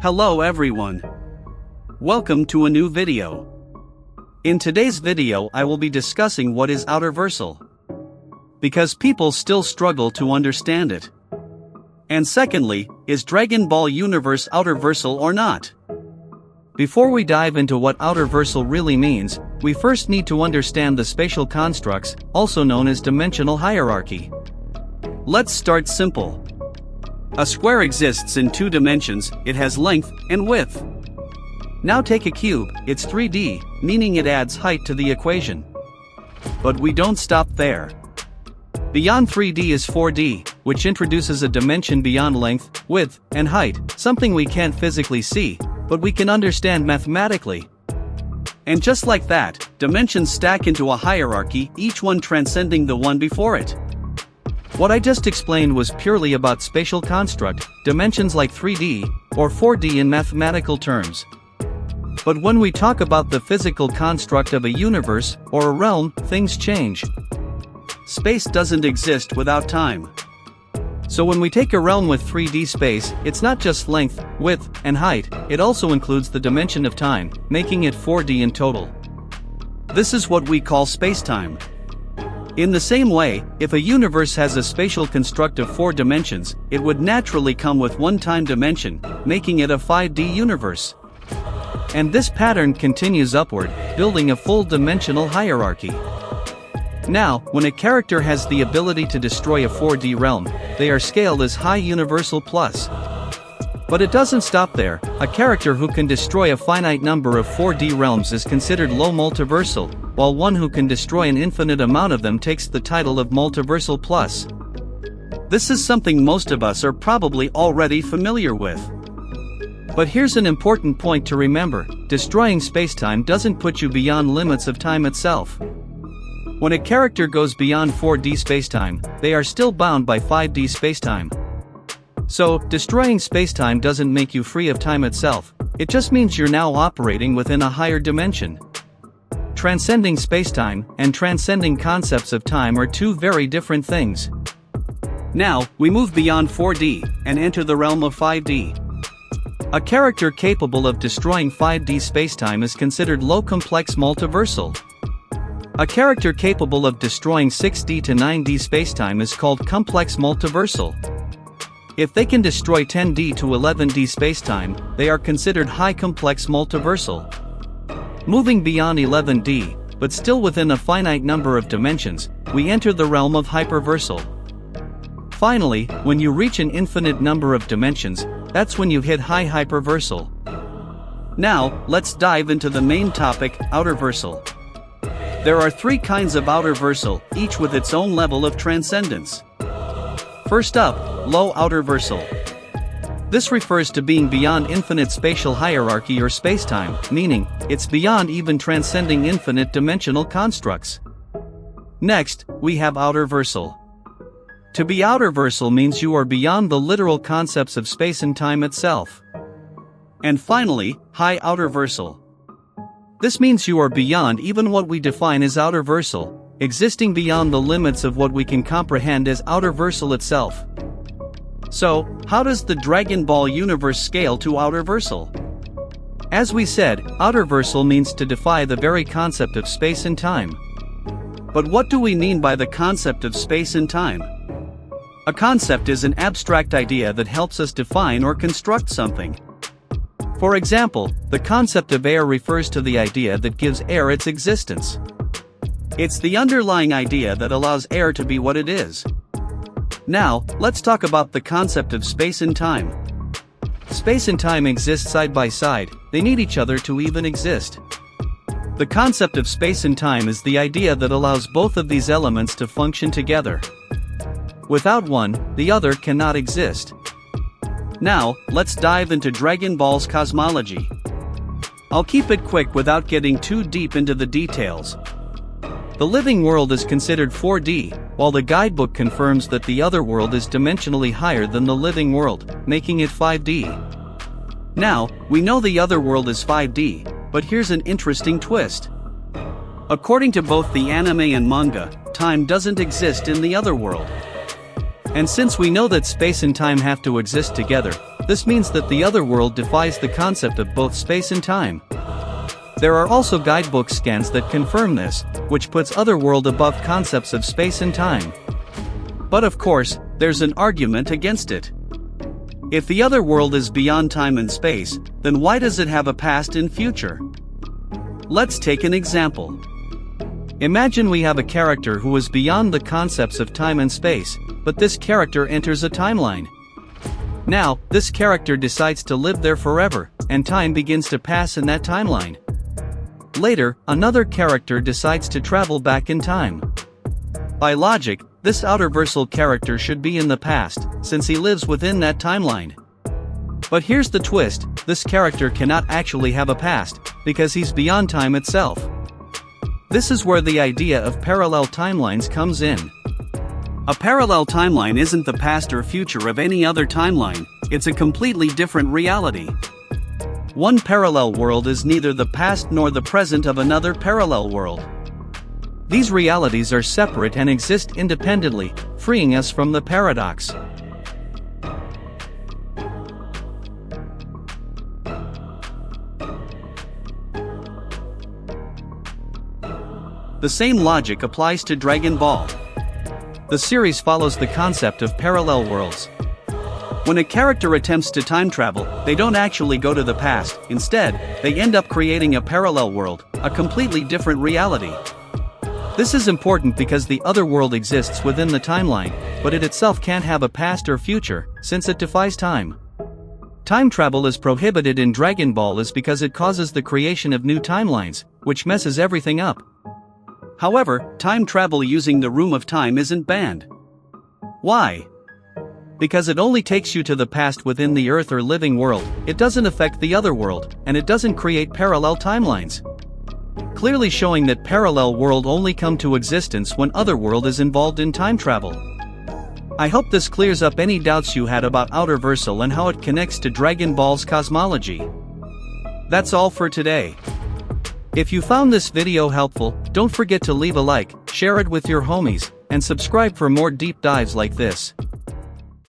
Hello everyone. Welcome to a new video. In today's video I will be discussing what is Outerversal, because people still struggle to understand it. And secondly, is Dragon Ball Universe Outerversal or not? Before we dive into what Outerversal really means, we first need to understand the spatial constructs, also known as dimensional hierarchy. Let's start simple. A square exists in two dimensions, it has length and width. Now take a cube, it's 3D, meaning it adds height to the equation. But we don't stop there. Beyond 3D is 4D, which introduces a dimension beyond length, width, and height, something we can't physically see, but we can understand mathematically. And just like that, dimensions stack into a hierarchy, each one transcending the one before it. What I just explained was purely about spatial construct, dimensions like 3D, or 4D in mathematical terms. But when we talk about the physical construct of a universe, or a realm, things change. Space doesn't exist without time. So when we take a realm with 3D space, it's not just length, width, and height, it also includes the dimension of time, making it 4D in total. This is what we call spacetime. In the same way, if a universe has a spatial construct of 4 dimensions, it would naturally come with one time dimension, making it a 5D universe. And this pattern continues upward, building a full dimensional hierarchy. Now, when a character has the ability to destroy a 4D realm, they are scaled as high universal plus. But it doesn't stop there. A character who can destroy a finite number of 4D realms is considered low multiversal, while one who can destroy an infinite amount of them takes the title of multiversal plus. This is something most of us are probably already familiar with. But here's an important point to remember: destroying spacetime doesn't put you beyond limits of time itself. When a character goes beyond 4D spacetime, they are still bound by 5D spacetime. So, destroying spacetime doesn't make you free of time itself, it just means you're now operating within a higher dimension. Transcending spacetime and transcending concepts of time are two very different things. Now, we move beyond 4D and enter the realm of 5D. A character capable of destroying 5D spacetime is considered low complex multiversal. A character capable of destroying 6D to 9D spacetime is called complex multiversal. If they can destroy 10D to 11D spacetime, they are considered high complex multiversal. Moving beyond 11D, but still within a finite number of dimensions, we enter the realm of hyperversal. Finally, when you reach an infinite number of dimensions, that's when you hit high hyperversal. Now, let's dive into the main topic, Outerversal. There are 3 kinds of Outerversal, each with its own level of transcendence. First up, low Outerversal. This refers to being beyond infinite spatial hierarchy or spacetime, meaning, it's beyond even transcending infinite dimensional constructs. Next, we have Outerversal. To be Outerversal means you are beyond the literal concepts of space and time itself. And finally, high Outerversal. This means you are beyond even what we define as Outerversal, existing beyond the limits of what we can comprehend as Outerversal itself. So, how does the Dragon Ball universe scale to Outerversal? As we said, Outerversal means to defy the very concept of space and time. But what do we mean by the concept of space and time? A concept is an abstract idea that helps us define or construct something. For example, the concept of air refers to the idea that gives air its existence. It's the underlying idea that allows air to be what it is. Now, let's talk about the concept of space and time. Space and time exist side by side, they need each other to even exist. The concept of space and time is the idea that allows both of these elements to function together. Without one, the other cannot exist. Now, let's dive into Dragon Ball's cosmology. I'll keep it quick without getting too deep into the details. The living world is considered 4D, while the guidebook confirms that the other world is dimensionally higher than the living world, making it 5D. Now, we know the other world is 5D, but here's an interesting twist. According to both the anime and manga, time doesn't exist in the other world. And since we know that space and time have to exist together, This means that the other world defies the concept of both space and time. There are also guidebook scans that confirm this, which puts Otherworld above concepts of space and time. But of course, there's an argument against it. If the other world is beyond time and space, then why does it have a past and future? Let's take an example. Imagine we have a character who is beyond the concepts of time and space, but this character enters a timeline. Now, this character decides to live there forever, and time begins to pass in that timeline. Later, another character decides to travel back in time. By logic, this Outerversal character should be in the past, since he lives within that timeline. But here's the twist, this character cannot actually have a past, because he's beyond time itself. This is where the idea of parallel timelines comes in. A parallel timeline isn't the past or future of any other timeline, it's a completely different reality. One parallel world is neither the past nor the present of another parallel world. These realities are separate and exist independently, freeing us from the paradox. The same logic applies to Dragon Ball. The series follows the concept of parallel worlds. When a character attempts to time travel, they don't actually go to the past, instead, they end up creating a parallel world, a completely different reality. This is important because the other world exists within the timeline, but it itself can't have a past or future, since it defies time. Time travel is prohibited in Dragon Ball is because it causes the creation of new timelines, which messes everything up. However, time travel using the Room of Time isn't banned. Why? Because it only takes you to the past within the Earth or living world, it doesn't affect the other world, and it doesn't create parallel timelines. Clearly showing that parallel world only come to existence when Otherworld is involved in time travel. I hope this clears up any doubts you had about Outerversal and how it connects to Dragon Ball's cosmology. That's all for today. If you found this video helpful, don't forget to leave a like, share it with your homies, and subscribe for more deep dives like this.